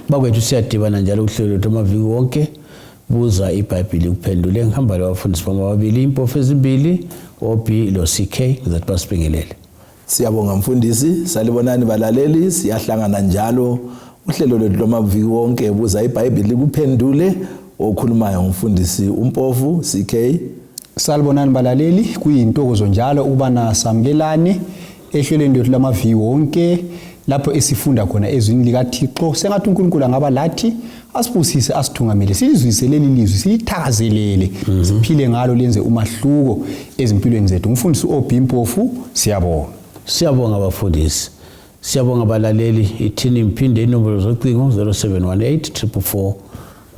Bakwethu siyadibana njalo uhlelo lwethu amaviki wonke buza iBhayibheli kuphendule ngihamba labafundisi bamabili impofu ezimbili OB lo CK ngizathi basibingelele. Siyabonga mfundisi, salibonani balaleli, siyahlangana njalo uhlelo lwethu lwamaviki wonke buza iBhayibheli kuphendule okhulumayo umfundisi umpofu CK. Salibonani balaleli, kuyintokozo njalo ukuba nasamkelane ehlelweni lwethu lamaviki wonke lapho esifunda khona ezwini likaThixo. Sengathi uNkulunkulu angaba lathi asibusise asithungamele silizwise leli lizwi silithakazelele siphile ngalo lenze umahluko ezimpilweni zethu. Umfundisi OB Mpofu siyabonga. Siyabonga abafundisi. Siyabonga abalaleli. Ithini imphinde inombolo zocingo 0718 444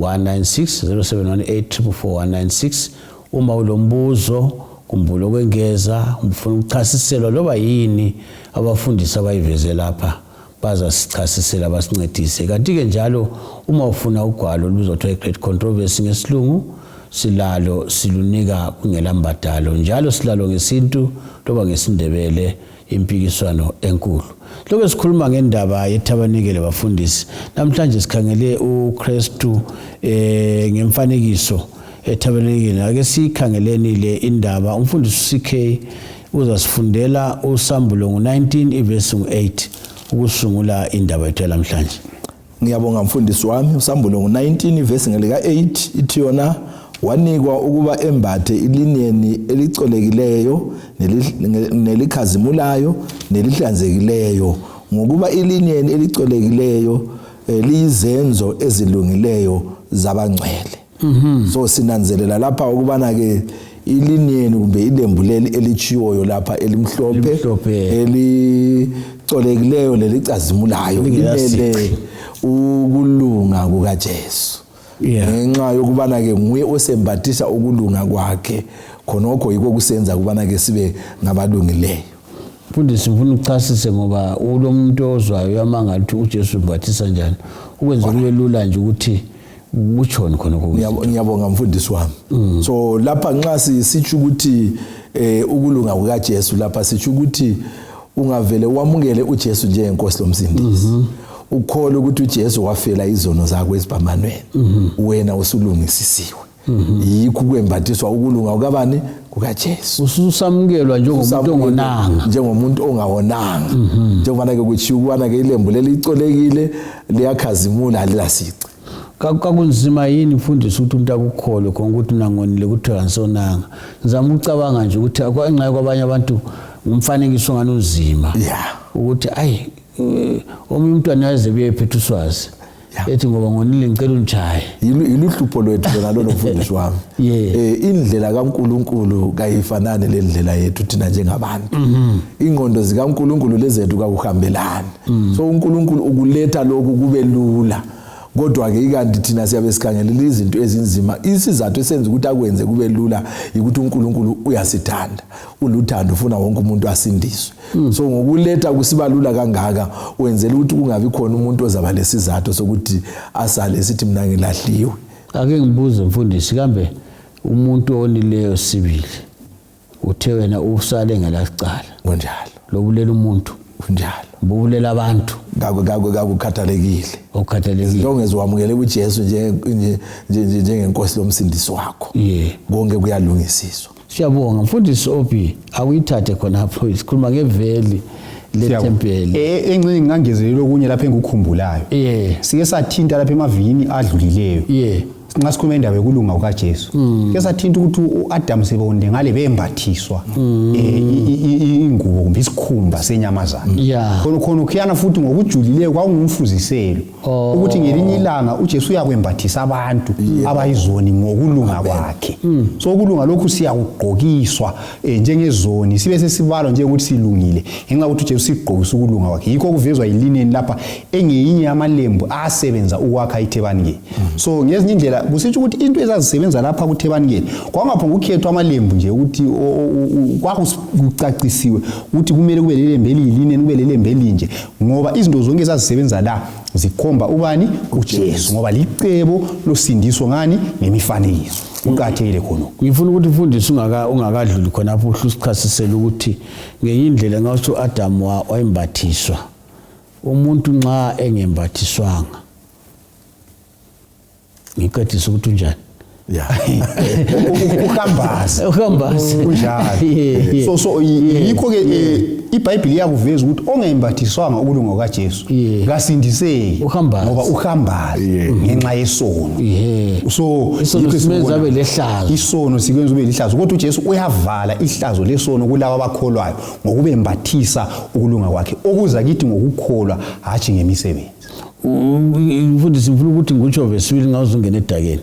196 0718 444 196. Uma ulombuzo kumbulo kwengeza ufuna ukuchasiselwa loba yini abafundisi abayiveze lapha bazasichasisela basincedise. Kanti ke njalo uma ufuna ugwalo olubizothiwa i-Great Controversy ngesilungu silalo silunika kungela mbadalo, njalo silalo ngesintu loba ngesindebele impikiswano enkulu. Lokho sikhuluma ngendaba yethabanikele bafundisi. Namhlanje sikhangele uKristu ngemfanekiso ethabanikele. Ake sikhangeleni le indaba. Umfundisi CK uzasifundela uSambulo 19 ivesi 8 ukusungula indaba yethu namhlanje. Ngiyabonga mfundisi wami. uSambulo 19 ivesi ngelika 8 ithi yona wanikwa ukuba embathe ilineni elicolekileyo nelikhazimulayo nelihlanzekileyo, ngokuba ilineni elicolekileyo liyizenzo ezilungileyo zabangcwele. So sinanzelela lapha ukubana ke ilineni kumbe ilembu leli elichiyoyo lapha elimhlophe elicolekileyo lelicazimulayo limele ukulunga kukaJesu. Ngenxa yokubana ke nguye osembathisa ukulunga kwakhe, khonokho yiko kusenza kubana ke sibe ngabalungileyo. Mfundisi ngifuna ukuchasise ngoba ulomuntu ozwayo yamanga ukuthi uJesu umbathisa njani ukwenza kube lula nje ukuthi utshoni khonokho. Ngiyabonga mfundisi wami. So lapha nxa sisitsho ukuthi ukulunga kukaJesu lapha sitsho ukuthi ungavele wamukele uJesu njengenkosi lomsindisi. Ukholwa ukuthi uJesu wafela izono zakho ezibhamanweni, wena usulungisisiwe. Yikho kwembathiswa ukulunga kukabani? KukaJesu. Ususamukelwa njengomuntu ongonanga, njengomuntu ongawonanga. Njengoba ke kuchiya ukubana ke ilembu lelicolekile liyakhazimula alilasici. Kakunzima yini mfundisi ukuthi umuntu akukholwe khona ukuthi unangonile ukuthi ansonanga? Ngizama ukucabanga nje ukuthi akwenxa kwabanye abantu umfanekiso ngani unzima. Ukuthi ayi omunye umntwana yaze beyephethe uswazi ethi ngoba ngonile ngicela untshaye. Iluhlupho lwethu ngalolo mfundisi wami. Indlela kaNkulunkulu kayifanane lendlela yethu thina njengabantu. Ingqondo zikaNkulunkulu lezethu kakuhambelani. So uNkulunkulu ukuletha lokhu kube lula. Kodwa ke ikanti thina siyabe sikhangelela izinto ezinzima. Isizathu esenza ukuthi akwenze kube lula ukuthi uNkulunkulu uyasithanda. Uluthando ufuna wonke umuntu asindiswe. So ngokuletha kusiba lula kangaka wenzela ukuthi kungabi khona umuntu ozaba lesizathu sokuthi asale sithi mina ngilahliwe. Ake ngibuze mfundisi, kambe umuntu onileyo sibili uthe wena usale ngelacala kunjalo lobulela umuntu kunjalo bobulela abantu ngakukhathalekile Longezwe wamukele uJesu njengenkosi lomsindisi wakho. Konke kuyalungisiswa. Siyabonga mfundisi OB, awuyithathe khona lapho isikhuluma ngeveli lethempeli. Engcini ngangezelelo kunye lapha engikukhumbulayo. Sike sathinta lapha emavini adlulileyo. Nxa sikhuluma indaba yokulunga kukaJesu. Ke sathinta ukuthi uAdam sebonde ngale bembathiswa ingubo kumbe isikhumba senyamazana. Khona ukhiyana futhi ngokujulileyo kwakungumfuziselo ukuthi ngelinye ilanga uJesu uyakwembathisa abantu abayizoni ngokulunga kwakhe. So ukulunga lokhu siyakugqokiswa njengezoni sibe sesibalwa njengokuthi silungile ngenxa ukuthi uJesu sigqokisa ukulunga kwakhe. Yikho kuvezwa ilineni lapha engeyinye yamalembu asebenza ukwakha ithebanikeli. So ngezinye indlela kusitsho ukuthi into ezazisebenza lapha kuthebanikeli kwangaphonga ukukhethwa amalembu nje ukuthi kwakucacisiwe ukuthi kumele kube lelembe eliyilineni kube lelembe elinje, ngoba izinto zonke ezazisebenza la zikhomba ubani? uJesu, ngoba licebo losindiswa ngani? Ngemifanekiso. Uqathele khona. Ngifuna ukuthi mfundisi ungakadluli khona lapho usichasisela ukuthi ngeyindlela ngathi uAdam wayembathiswa. Umuntu nxa engembathiswanga ngiqedisa ukuthi unjani uhambazi kunjalo so yikho ke iBhayibheli iyakuveza ukuthi ongembathiswanga ukulunga kukaJesu kasindiseki ngoba uhambazi ngenxa yesono so isono abe lehlazo isono sikwenza ube lihlazo kodwa uJesu uyavala ihlazo lesono kulabo abakholwayo ngokubembathisa ukulunga kwakhe okuza kithi ngokukholwa hathi ngemisebenzi. Mfundisi ngifuna ukuthi ngitsho vesibili ngawuzungena edakeni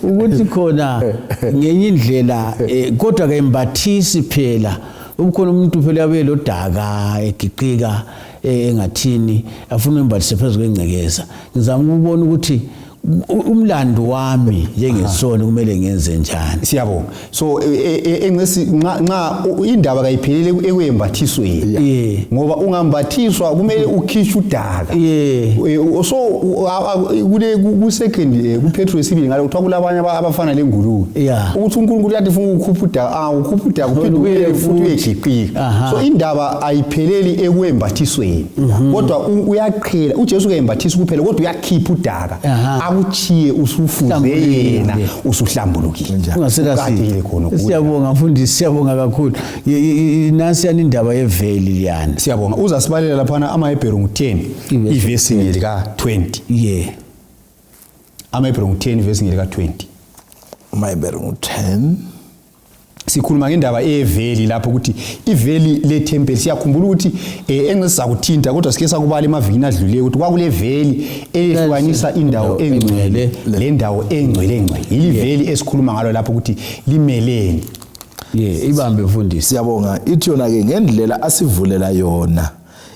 ukuthi khona ngenye indlela kodwa ke imbathisi phela ukhona umuntu phela yabe lodaka egiqika engathini afuna imbathise phezulu kwengcekeza ngizama ukubona ukuthi umlando wami njengesona kumele ngenze njani. Siyabonga. So engcesi nxa indaba kayiphelele ekwembathisweni ngoba ungambathiswa kumele ukhishwe udaka. So kule ku second ku Petro wesibili ngalo kuthiwa kulabanye abafana lengulube ukuthi uNkulunkulu yathi ufuna ukukhupha udaka ukhupha udaka kuphendukele futhi uyejiqika. So indaba ayipheleli ekwembathisweni kodwa uyaqhela uJesu kayembathisa kuphela kodwa uyakhipha udaka akuchiye usufuze yena usuhlambulukile ungaselasi siyabonga mfundisi siyabonga kakhulu nasi yani indaba yeveli liyana siyabonga uzasibalela lapha amaHebheru 10 ivesi lika 20 amaHebheru 10 ivesi lika 20 amaHebheru 10 sikhuluma ngendaba eveli lapho ukuthi iveli lethempeli siyakhumbula ukuthi engisakuthinta kodwa sike sakubala emavikini adlulile ukuthi kwakule veli elihlukanisa indawo engcwele lendawo engcwele yiveli esikhuluma ngalo lapho ukuthi limeleni ibambe mfundisi siyabonga ithi yona ke ngendlela asivulela yona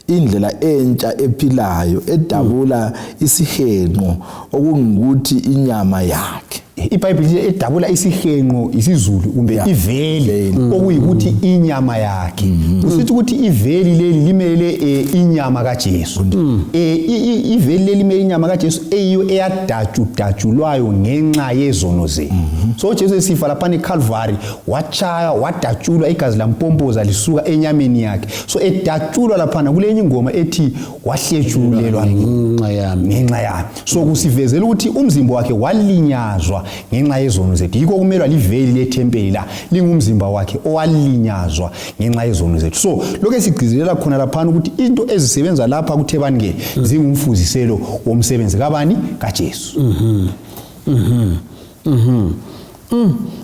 indlela entsha ephilayo edabula isihenqo okungikuthi inyama yakhe. iBhayibheli edabula isihenqo isizulu kumbe iveli okuyikuthi inyama yakhe usithi ukuthi iveli leli limele inyama kaJesu iveli leli limele inyama kaJesu eyiyo eyadatshulwayo ngenxa yezono zethu. So Jesu esifa lapha eCalvary wachaya wadatshulwa igazi lampompoza lisuka enyameni yakhe so edatshulwa lapha kulenye ingoma ethi wahletshulelwa ngenxa yami so kusivezela ukuthi umzimba wakhe walinyazwa ngenxa yezono zethu yikho kumelwa liveli lethempeli la lingumzimba wakhe owalinyazwa ngenxa yezono zethu. So lokho esigcizelela khona lapha ukuthi into ezisebenza lapha kuThebanike zingumfuziselo womsebenzi kabani kaJesu.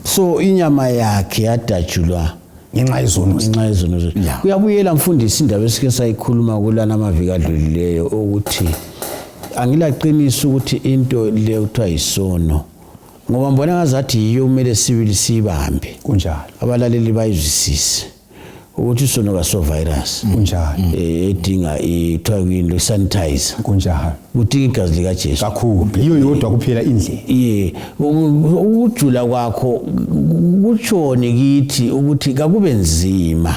So inyama yakhe yadatshulwa ngenxa yezono zethu. Kuyabuyela mfundisi indaba esike sayikhuluma kulana amaviki adlulileyo ukuthi angilaqinisa ukuthi into le kuthiwa isono ngoba mbona ngazathi yiyo kumele sibili sibambe kunjalo abalaleli bayizwisise ukuthi isono kaso virus kunjalo edinga ithiwa kuyini sanitizer kunjalo udinga igazi lika Jesu kakhulu iyo yodwa kuphela indlela ukujula kwakho kutshone kithi ukuthi kakube nzima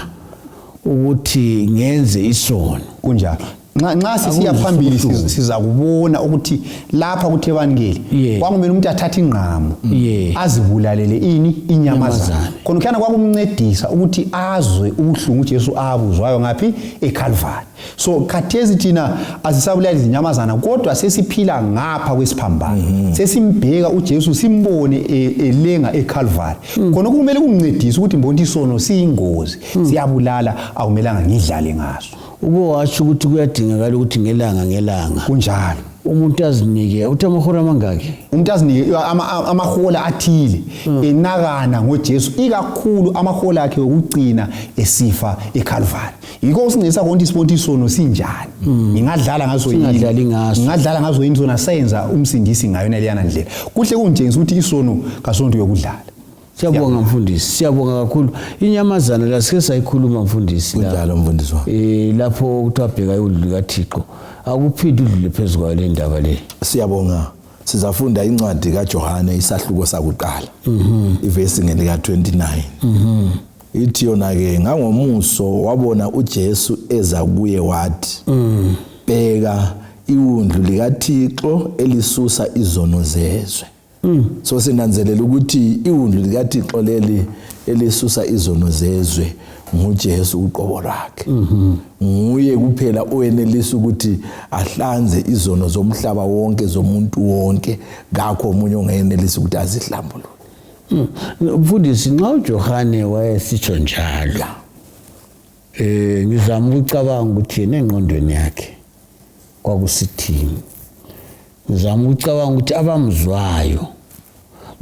ukuthi ngenze isono kunjalo nxa sisiya phambili siza kubona ukuthi lapha kuThebanike kwakumele umuntu athathe ingqamo azibulalele inyamazana khona kukhana kwakumncedisa ukuthi azwe ubuhlungu uJesu abuzwayo ngaphi eCalvary. So khathesi thina azisabulali izinyamazana kodwa sesiphila ngapha kwesiphambano sesimbheka uJesu simbone elenga eCalvary khona kumele kumncedise ukuthi mbona isono siyingozi siyabulala akumelanga ngidlale ngaso. Ubowathi ukuthi kuyadingakala ukuthi ngelanga kunjalo umuntu azinike uthi amahora amangaki umuntu azinike amahola athile enakana ngoJesu ikakhulu amahola akhe okugcina esifa eCalvary. Yiko usingisa konke ispontisono sinjani ngingadlala ngazo yini sona senza umsindisi ngayo naliyana ndlela kuhle kunjengisa ukuthi isono kasonto yokudlala. Siyabonga mfundisi siyabonga kakhulu inyamazana la sike sayikhuluma mfundisi kunjalo mfundisi lapho kuthabheka udlu kaThixo akuphindi udlule phezulu le ndaba le. Siyabonga sizafunda incwadi kaJohane isahluko sakuqala ivesi ngelika 29 ithi yona ke ngangomuso wabona uJesu eza kuye wathi bheka iwundlu likaThixo elisusa izono zezwe. So sinanzelela ukuthi iwundlu likaThixo leli elisusa izono zezwe nguJesu uqobo lwakhe. Nguye kuphela oyenelisa ukuthi ahlanze izono zomhlaba wonke zomuntu wonke, ngakho umunye ongayenelisa ukuthi azihlambulule. Mfundisi, nxa uJohane wayesitsho njalo, ngizama ukucabanga ukuthi yena engqondweni yakhe kwakusithini. Ngizama ukucabanga ukuthi abamzwayo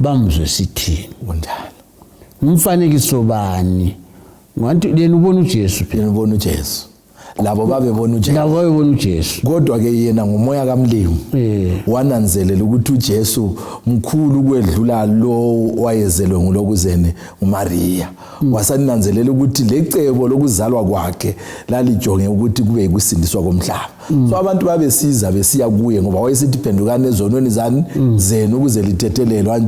bamzwe sithini. Kunjalo. Umfanekiso bani? Nganti yena ubona uJesu phela. Yena ubona uJesu. Labo babebona uJesu. Labo babebona uJesu. Kodwa ke yena ngomoya kaMlimu wananzelela ukuthi uJesu mkhulu kwedlula lo wayezelwe ngulokuzene uMaria. Wasananzelela ukuthi lecebo lokuzalwa kwakhe lalijonge ukuthi kube yikusindiswa komhlaba. So abantu babesiza besiya kuye ngoba wayesithi phendukani ezonweni zenu ukuze lithethelelwe.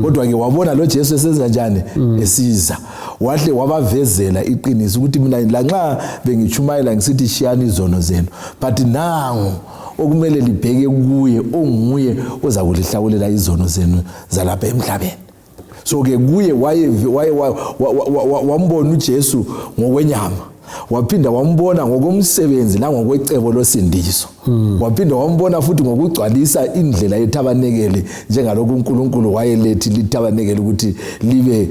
Kodwa ke wabona lo Jesu esenza njani esiza. Wahle wabavezela iqiniso ukuthi mina lanxa bengichumayela ngisithi shiyani izono zenu, but nangu okumele libheke kuye onguye oza kulihlawulela izono zenu zalapha emhlabeni. So ke kuye wambona uJesu ngokwenyama, waphinda wambona ngokomsebenzi nangokwecebo losindiso. Waphinda wambona futhi ngokugcwalisa indlela yethabanekele njengalokho uNkulunkulu wayelethi lithabanekele ukuthi libe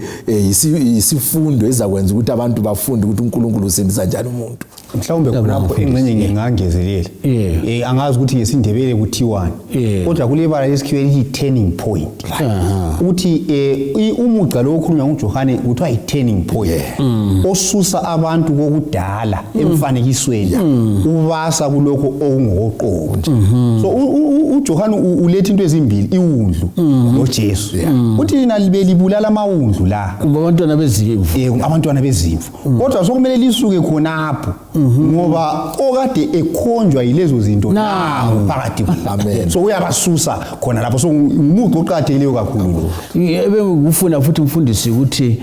isifundo ezakwenza ukuthi abantu bafunde ukuthi uNkulunkulu usindisa njani umuntu. Mhlawumbe khonapho ingxenye ngingangezelela. Angazi ukuthi ngesindebele kuthiwani. Kodwa kulebala lesikhiwe lithi turning point. Uthi umuca lo okhulunywa nguJohane kuthiwa i-turning point. Osusa abantu kokudala emfanekisweni ubasa kulokho okungokoqobo. So uJohane uletha into ezimbili, iwundlu noJesu. Uthi lina libe libulala amawundlu la. Abantwana bezimvu. Abantwana bezimvu. Kodwa sokumele lisuke khonapho. Ngoba okade ekhonjwa yilezo zinto nawo phakathi. Amen. So uyabasusa khona lapho. So umucu oqatheleyo kakhulu. Ebengufuna futhi umfundisi ukuthi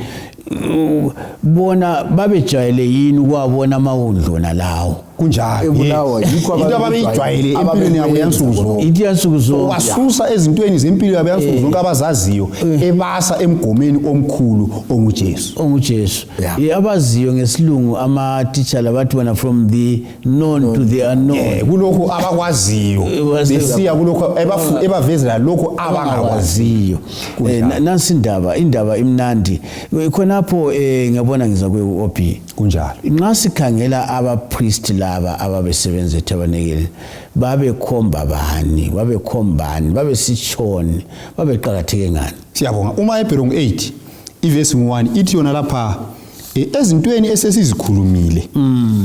bona babejwayele yini ukwabona amawundlu nalawo. Kunjalo. Ebulawa yikho abantu ababejwayele empilweni yabo yansuku zonke. Ithi yansuku zonke. Wasusa ezintweni zempilo yabo yansuku zonke abazaziyo ebasa emgomeni omkhulu onguJesu. OnguJesu. Abaziyo ngesilungu ama teacher labathi bona from the known to the unknown. Kulokho abakwaziyo. Besiya kulokho ebavezela lokho abangakwaziyo. Nansi indaba imnandi. Khonapho ngiyabona ngiza kwe OP. Kunjalo. Nxa sikhangela abapriest laba ababesebenza eTabanekele babekhomba bani, babesitshoni, babeqhakatheke ngani. Siyabonga. Uma eBherong 8 ivesi 1 ithi yona lapha ezintweni esesizikhulumile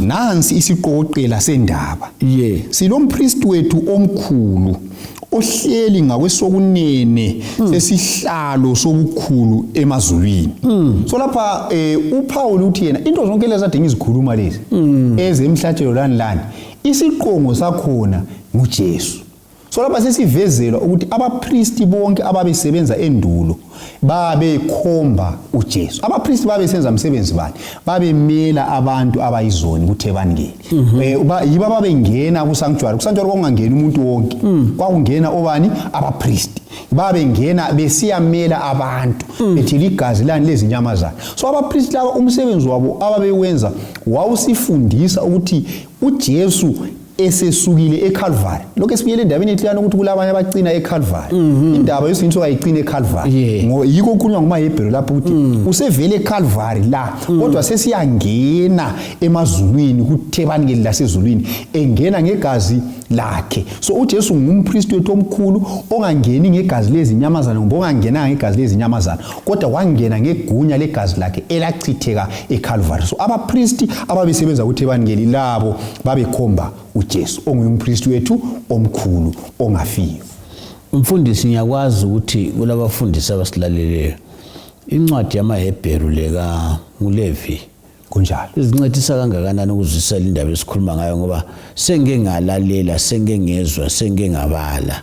nansi isiqoqela sendaba. Silompriest wethu omkhulu ohleli ngakwesokunene sesihlalo sobukhulu emazulwini. So lapha uPaul uthi yena into zonke lezi ade ngizikhuluma lezi ezemhlatshelo lani isiqongo sakhona nguJesu. So lapha sesivezelwa ukuthi abapriest bonke ababesebenza endulo babekhomba uJesu. Abapriest babesenza umsebenzi bani? Babemela abantu abayizoni kuThebanekele. Yiba babengena kusanctuary. Kusanctuary kwakungangena umuntu wonke. Kwakungena obani? Abapriest. Babengena besiyamela abantu bethi ligazi lani lezinyamazana. So abapriest laba umsebenzi wabo ababewenza wawusifundisa ukuthi uJesu esesukile eCalvary. Lokho esibiyele endabeni ehlukana ukuthi kulabanye abacina eCalvary. Indaba yesinto ayicina eCalvary. Yiko kukhulunywa ngomaHebheru lapho ukuthi usevele eCalvary la kodwa sesiyangena emazulwini kuThebanekele lasezulwini engena ngegazi lakhe. So uJesu ngumpriest wethu omkhulu ongangeni ngegazi lezinyamazana ngoba ongangena ngegazi lezinyamazana kodwa wangena ngegunya legazi lakhe elachitheka eCalvary. So abapriest ababesebenza kuThebanekele labo babekhomba uJesu ongumpriest wethu omkhulu ongafiyo. Umfundisi ngiyakwazi ukuthi kulabafundisi abasilaleleyo incwadi yamaHebheru leka nguLevi kunjalo izincedisa kangakanani ukuzwisisa indaba esikhuluma ngayo ngoba sengeke ngalalela sengeke ngezwa sengeke ngabala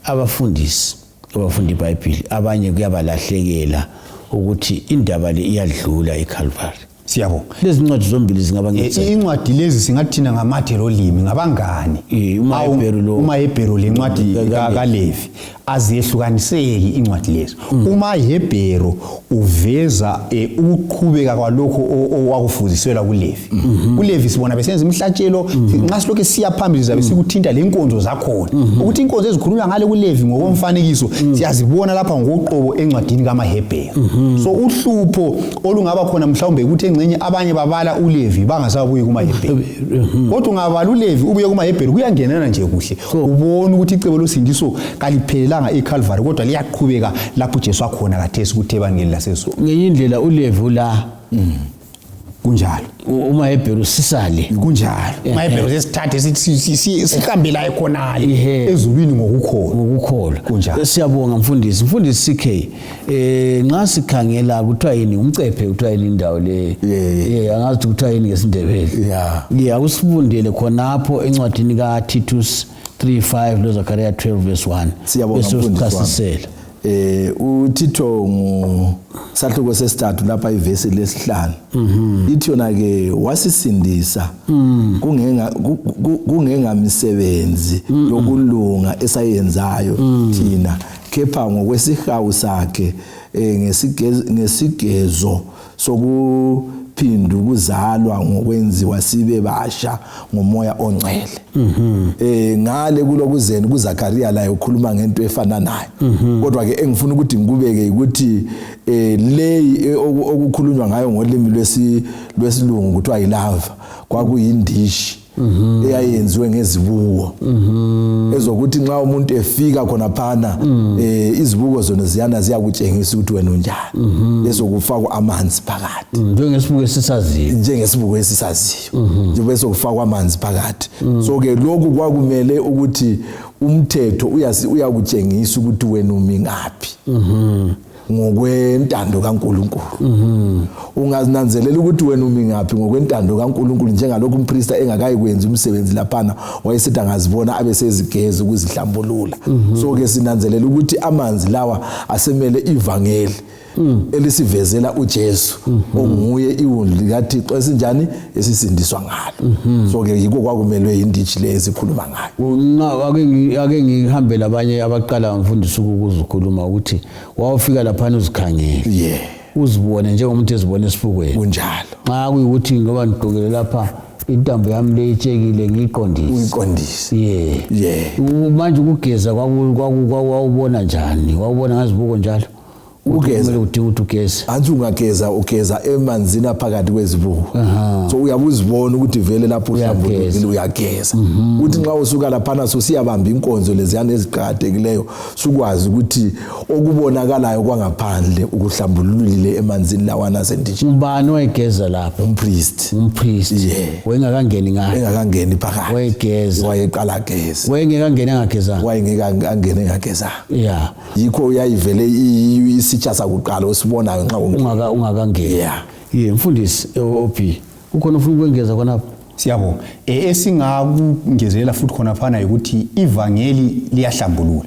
abafundisi abafundi iBhayibheli abanye kuyabalahlekela ukuthi indaba le iyadlula eCalvary. Siyabonga. Lezi ncwadi zombili zingaba ngetshe. Incwadi lezi singathina ngamathero limi ngabangani. umaHebheru le ncwadi kaLevi aziyehlukaniseki incwadi lezi. Uma iHebheru uveza ukuqhubeka kwalokho owakufuziselwa kuLevi. kuLevi sibona besenza imihlatshelo nxa silokho siya phambili zabe sikuthinta lenkonzo zakhona. Ukuthi inkonzo ezikhulunywa ngale kuLevi ngokomfanekiso siyazibona lapha ngoqobo encwadini kaMaHebheru. So uhlupho olungaba khona mhlawumbe ukuthi engcenye abanye babala uLevi bangasabuyi kumaHebheru. Kodwa ungabala uLevi ubuye kumaHebheru kuyangenana nje kuhle. Ubona ukuthi icebo losindiso kaliphelelanga eCalvary kodwa liyaqhubeka lapho uJesu akhona kathesi ukuthi ebangeli laseso. Ngeyindlela uLevi la kunjalo. umaHebheru sisale Kunjalo. umaHebheru sesithathe sihambe la ekhonale ezulwini ngokukholwa. Kunjalo. Siyabonga mfundisi. Mfundisi CK nxa sikhangela kuthiwa yini umcephe kuthiwa yini indawo le angazi kuthiwa yini ngesindebele. Akusifundele khonapho encwadini kaTitus 3:5 loZakhariya 12:1. Siyabonga mfundisi. uThito ngesahluko sesithathu lapha ivesi lesihlanu ithi yona ke wasisindisa kungengamisebenzi yokulunga esayenzayo thina kepha ngokwesihawu sakhe ngesigezo sokuphinda ukuzalwa ngokwenziwa sibe basha ngomoya ongcwele. Ngale kulokuzeni kuZakhariya la ukhuluma ngento efana nayo. Kodwa ke engifuna ukuthi ngikubeke ukuthi leyi okukhulunywa ngayo ngolimi lwesilungu kuthiwa yilava kwakuyindishi eyayenziwe ngezibuko ezokuthi nxa umuntu efika khona phana izibuko zona ziyakutshengisa ukuthi wena unjani lesokufakwa amanzi phakathi njengesibuko esisaziyo nje kufakwa amanzi phakathi. So ke lokhu kwakumele ukuthi umthetho uyakutshengisa ukuthi wena umi ngaphi ngokwentando kaNkulunkulu. Ungazinanzelela ukuthi wena umi ngaphi ngokwentando kaNkulunkulu njengalokho umpriest engakayikwenza umsebenzi laphana wayesithi angazibona abesezigeza ukuzihlambulula. So ke sinanzelela ukuthi amanzi lawa asemele ivangeli elisivezela uJesu onguye iwundi likaThixo esinjani esisindiswa ngalo. So ke yikho kwakumelwe inditshi lezi sikhuluma ngayo. Ake ngihambela abanye abaqala mfundisi ukuzukhuluma ukuthi wawufika lapha uzikhangele uzibone njengomuntu ezibone esifukweni kunjalo. Nxa kuyikuthi ngoba ngigqokele lapha intambo yami leyitshekile uyiqondise manje ukugeza kwawubona njani? Wawubona ngazibuko njalo? Ugeza udinga ukuthi ugeza anti ugeza emanzini phakathi kwezibuko. So uyabuzibona ukuthi vele lapho uhlambulukile uyageza. Uthi nxa usuka laphana siyabamba inkonzo leziyana eziqhakathekileyo sukwazi ukuthi okubonakalayo kwangaphandle ukuhlambululile emanzini lawana senditshi. Ubani wayegeza lapho? Umpriest. Wayengakangeni ngayo. Engakangeni phakathi. Wayegeza. Wayeqala geza. Wayengekangeni engageza. Wayengekangeni engageza. Yikho uyayivele isitsha sakuqala osibonayo nxa ungakangeni. Mfundisi OP ukhona ufuna ukwengeza khonapho? Siyabonga. Esingakungezelela futhi khona phana ukuthi ivangeli liyahlambulula.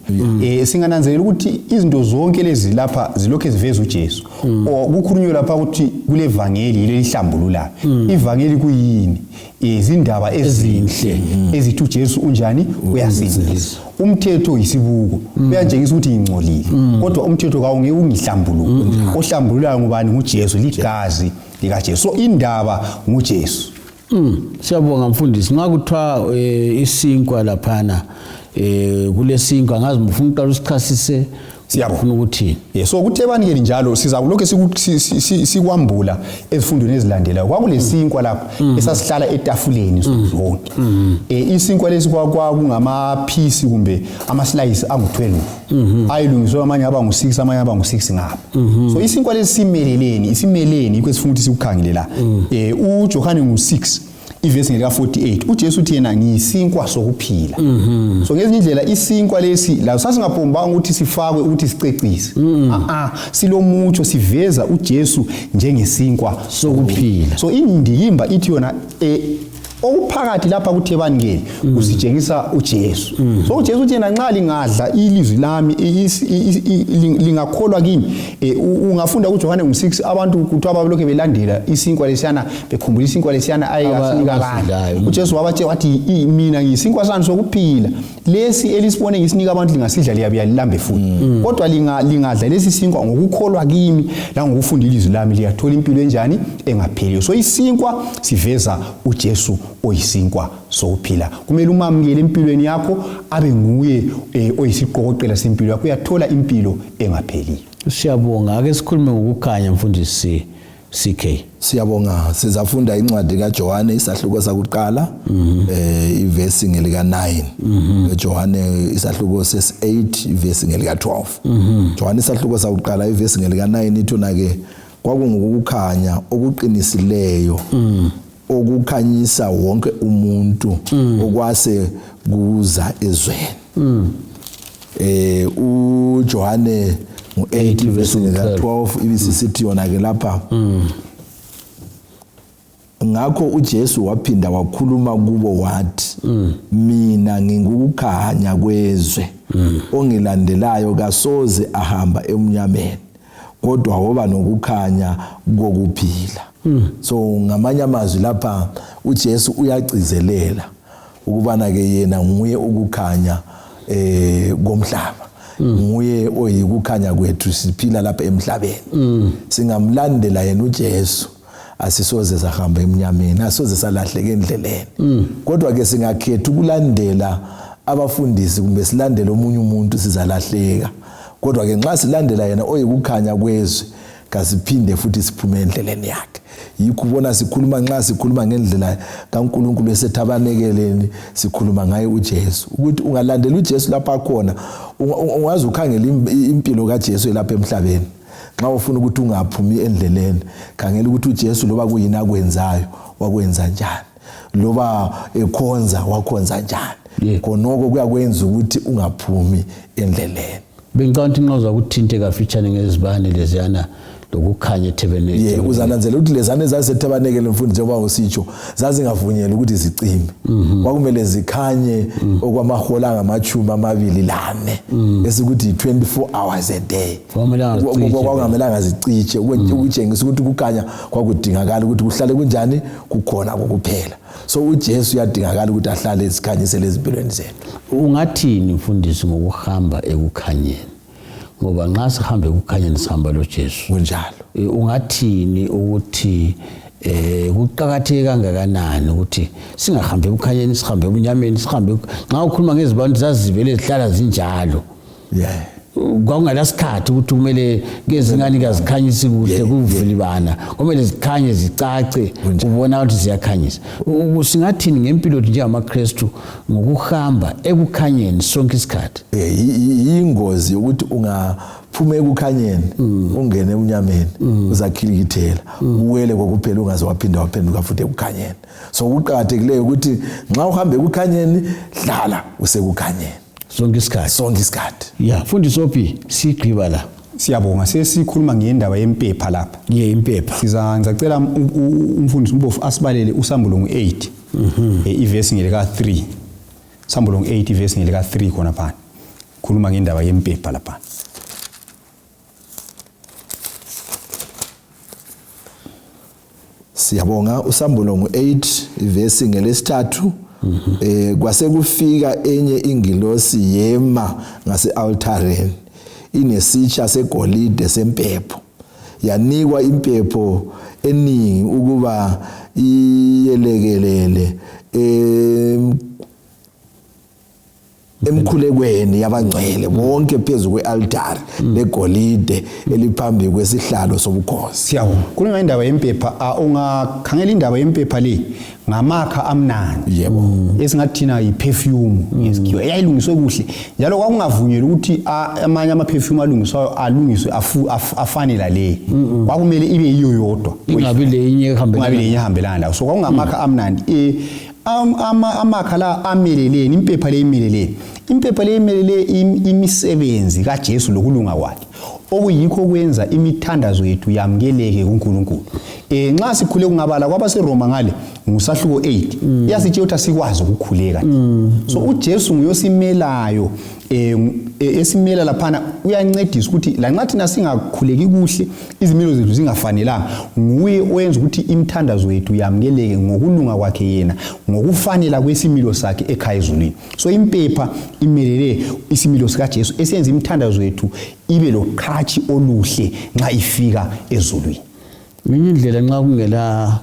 Singananzelela ukuthi izinto zonke lezi lapha zilokho eziveza uJesu. Kukhulunywa lapha ukuthi kule vangeli lelihlambulula. Ivangeli kuyini? Izindaba ezinhle ezithi uJesu unjani uyasindisa. Umthetho yisibuko uyatshengisa ukuthi ingcolile kodwa umthetho kawungeke ungihlambulule. Ohlambululayo ngubani? nguJesu, ligazi likaJesu. So indaba nguJesu. Siyabonga mfundisi. Ngakuthiwa isinkwa laphana kulesinkwa ngazi mfuna uqala usichasise siyabona ukuthi so ukuthi ebanike njalo siza kulokho sikwambula ezifundweni ezilandelayo. Kwakulesinkwa lapha esasihlala etafuleni zonke. Isinkwa lesi kwakungamaphisi kumbe amaslice angu-12 ayilungiswe amanye aba ngu-6 amanye aba ngu-6 ngapha. So isinkwa lesi simeleni yikho esifuna ukuthi sikukhangele la. uJohane ngu-6 ivesi ngeka 48 uJesu uthi yena ngiyisinkwa sokuphila. So ngezinye indlela isinkwa lesi la sasingabombanga ukuthi sifakwe ukuthi sicecise. Silomutsho siveza uJesu njengesinkwa sokuphila. So indikimba ithi yona okuphakathi lapha kuThebaningeli usitshengisa uJesu. So uJesu uthi yena nxa lingadla ilizwi lami lingakholwa kimi, ungafunda kuJohane 6 abantu kuthiwa babalokhe belandela isinkwa lesiyana bekhumbula isinkwa lesiyana ayekasinika abantu. uJesu wabatshela wathi mina ngiyisinkwa sani sokuphila, lesi elisibone ngisinika abantu lingasidla liyabuya lilambe futhi. Kodwa lingadla lesi sinkwa ngokukholwa kimi la ngokufunda ilizwi lami liyathola impilo enjani engapheliyo. So isinkwa siveza uJesu oyisinkwa sokuphila. Kumele umamukele empilweni yakho abe nguye oyisiqoqela sempilo yakho, uyathola impilo engapheliyo. Siyabonga. Ake sikhulume ngokukhanya mfundisi CK. Siyabonga. Sizafunda incwadi kaJohane isahluko sakuqala ivesi ngelika 9. Johane isahluko ses8 ivesi ngelika 12. Johane isahluko sakuqala ivesi ngelika 9 ithona ke kwakungukukhanya okuqinisileyo okukhanyisa wonke umuntu okwase kuza ezweni. uJohane 8 verse 12 ibisisithi yona ke lapha ngakho uJesu waphinda wakhuluma kubo wathi mina ngikukukhanya kwezwe ongilandelayo kasoze ahamba emnyameni kodwa woba nokukhanya kokuphila. So ngamanye amazwi lapha uJesu uyagcizelela ukubana ke yena nguye ukukhanya komhlaba, nguye oyikukhanya kwethu siphila lapha emhlabeni. Singamlandela yena uJesu asisoze sahamba emnyameni, asisoze salahleka endleleni. Kodwa ke singakhetha ukulandela abafundisi kumbe silandele omunye umuntu sizalahleka. Kodwa ke nxa silandela yena oyikukhanya kwezwe kasiphinde futhi siphume endleleni yakhe. Yikho ubona sikhuluma nxa sikhuluma ngendlela kaNkulunkulu esethabanekeleni sikhuluma ngaye uJesu. Ukuthi ungalandela uJesu lapha khona ungaze ukhangela impilo kaJesu lapha emhlabeni. Nxa ufuna ukuthi ungaphumi endleleni khangela ukuthi uJesu loba kuyini akwenzayo wakwenza njani, loba ekhonza wakhonza njani. Khonoko kuyakwenza ukuthi ungaphumi endleleni. Bengicabanga nqoza ukuthinte kafitshane ngezibane leziyana lokukhanya eThebanekele. Uzananzela ukuthi lezane zaseThebanekele mfundisi njengoba usitsho zazingavunyelwa ukuthi zicime. Kwakumele zikhanye okwamahola ngama24 esikuthi 24 hours a day. Kwakungamelanga zicishe ukutshengisa ukuthi ukukhanya kwakudingakala ukuthi kuhlale kunjani kukhona kokuphela. So uJesu uyadingakala ukuthi ahlale esikhanyisele ezimpilweni zethu. Ungathini mfundisi ngokuhamba ekukhanyeni? Ngoba nxa sihambe ekukhanyeni sihamba loJesu. Kunjalo. Ungathini ukuthi kuqhakatheke kangakanani ukuthi singahambe ekukhanyeni sihambe ebunyameni sihambe nxa ukhuluma ngezibantu zazivele zihlala zinjalo. Kwakungalasikhathi ukuthi kumele ngezingane kazikhanyisi kuhle kuvilibana, kumele zikhanye zicace ubona ukuthi ziyakhanyisa. Singathini ngempilo njengamaKristu ngokuhamba ekukhanyeni sonke isikhathi? Ingozi ukuthi ungaphuma ekukhanyeni ungene emnyameni uzakhilikithela uwele kokuphela ungaze waphinda waphenduka futhi ekukhanyeni. So kuqhakathekileyo ukuthi nxa uhamba ekukhanyeni hlala usekukhanyeni sonke isikhathi. Yeah, mfundisi Ophi sigqiba la. Siyabonga sesikhuluma ngendaba yempepha lapha. Impepha. Sizacela umfundisi Mbofu asibalele uSambulungu 8 ivesi ngelika 3. Sambulungu 8 ivesi ngelika 3 khona phana. Khuluma ngendaba yempepha lapha. Siyabonga uSambulungu 8 ivesi ngelesithathu. Kwase kufika enye ingilosi yema ngase-altareni inesitsha segolide sempepho, yanikwa impepho eningi ukuba iyelekelele emkhulekweni yabangcwele bonke phezu kwe-altari legolide eliphambi kwesihlalo sobukhosi. Siyabonga. Kukhulunywa indaba yempepha, ungakhangela indaba yempepha le ngamakha amnandi. Esingathina yiperfume ngesikhiwa eyayilungiswe kuhle. Njalo kwakungavunyelwa ukuthi amanye amaperfume alungiswayo alungiswe afane la le. Kwakumele ibe yiyo yodwa. Ingabi le inye ehambelana. So kwakungamakha amnandi. amakha la ameleleni, impepha le imeleleni. Impepha le imelele imisebenzi kaJesu lokulunga kwakhe. Okuyikho kwenza imithandazo yethu yamukeleke kuNkulunkulu. Nxa sikhule kungabala kwabaseRoma ngale ngusahluko 8 iyasitshela ukuthi sikwazi ukukhuleka. So uJesu nguyosimelayo esimela laphana uyancedisa ukuthi lanxa thina singakhuleki kuhle izimilo zethu zingafanelanga nguye oyenza ukuthi imithandazo yethu yamukeleke ngokulunga kwakhe yena ngokufanela kwesimilo sakhe ekhaya ezulwini. So impepha imelele isimilo sika Jesu esenza imithandazo yethu ibe loqhathi oluhle nxa ifika ezulwini. Ngenye indlela nxa kungela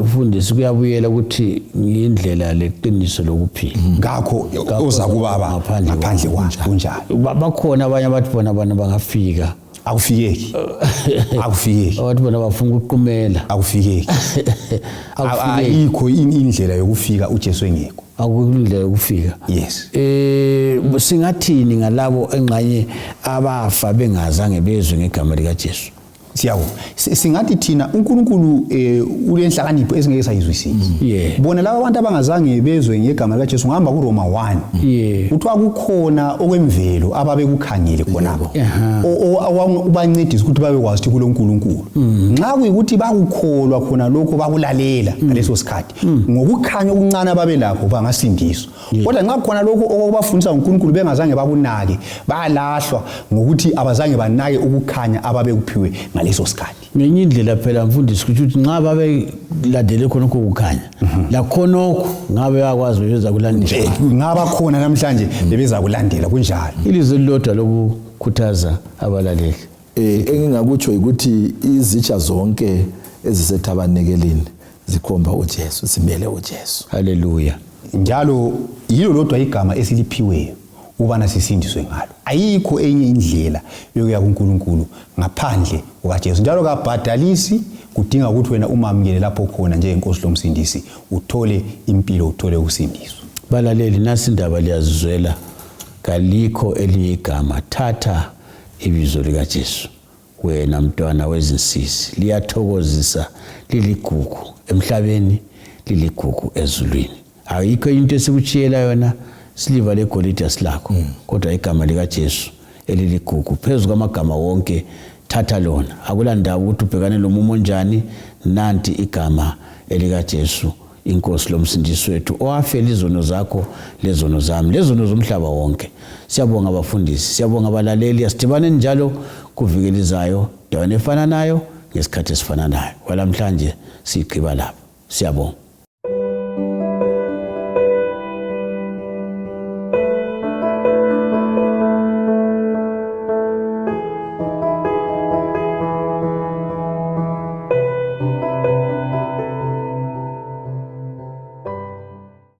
ufundisi kuyabuyela ukuthi ngiyindlela leqiniso lokuphila. Ngakho oza kubaba ngaphandle kunjalo. Bakhona abanye abathi bona abantu bangafika akufikeki. Akufikeki. Abathi bona bafuna ukuqumela akufikeki. Ayikho indlela yokufika uJesu engekho. Akuyindlela yokufika. Yes. Singathini ngalabo engxanye abafa bengazange bezwe ngegama lika Jesu? Siyawo singathi thina uNkulunkulu ulenhlakanipho esingeke sayizwisisa. Bona laba abantu abangazange bezwe ngegama lika Jesu ngihamba kuRoma 1 kuthiwa kukhona okwemvelo ababe kukhangele khonapho ubancedisa ukuthi babe kwazi ukuthi kuloNkulunkulu. Nxa kuyikuthi bakukholwa khona lokho bakulalela ngaleso sikhathi ngokukhanya okuncane ababe lakho bangasindiswa. Kodwa nxa khona lokho okubafundisa uNkulunkulu bengazange babunake bayalahlwa ngokuthi abazange banake ukukhanya ababe kuphiwe ngaleso sikhathi. Ngenye indlela phela mfundisi ukuthi nxa babe ladele khona ukukhanya la khonokho ngabe yakwazi beza kulandela ngaba khona namhlanje bebeza kulandela kunjalo. Ilizwe lodwa lokukhuthaza abalaleli engingakutsho ukuthi izitsha zonke ezisethabanikeleni zikhomba uJesu simele uJesu. Haleluya. Njalo yilo lodwa igama esiliphiweyo ubana sisindiswe ngalo. Ayikho enye indlela yokuya kuNkulunkulu ngaphandle kukaJesu. Njalo kabhadalisi kudinga ukuthi wena umamukele lapho khona njengenkosi lomsindisi uthole impilo uthole ukusindiswa. Balaleli nasi indaba liyazizwela kalikho eliyigama thatha ibizo lika Jesu. Wena mntwana wezinsisi liyathokozisa liligugu emhlabeni liligugu ezulwini. Ayikho into esikuchiyela yona siliva legolide asilakho kodwa igama lika Jesu eliligugu phezulu kwamagama wonke thatha lona. Akulandaba ukuthi ubhekane lomumo njani nanti igama elika Jesu inkosi lomsindisi wethu owafela izono zakho lezono zami lezono zomhlaba wonke. Siyabonga abafundisi, siyabonga abalaleli, asidibane njalo kuvikelizayo dawana efana nayo ngesikhathi esifananayo. Kwalamhlanje sigqiba lapho. Siyabonga.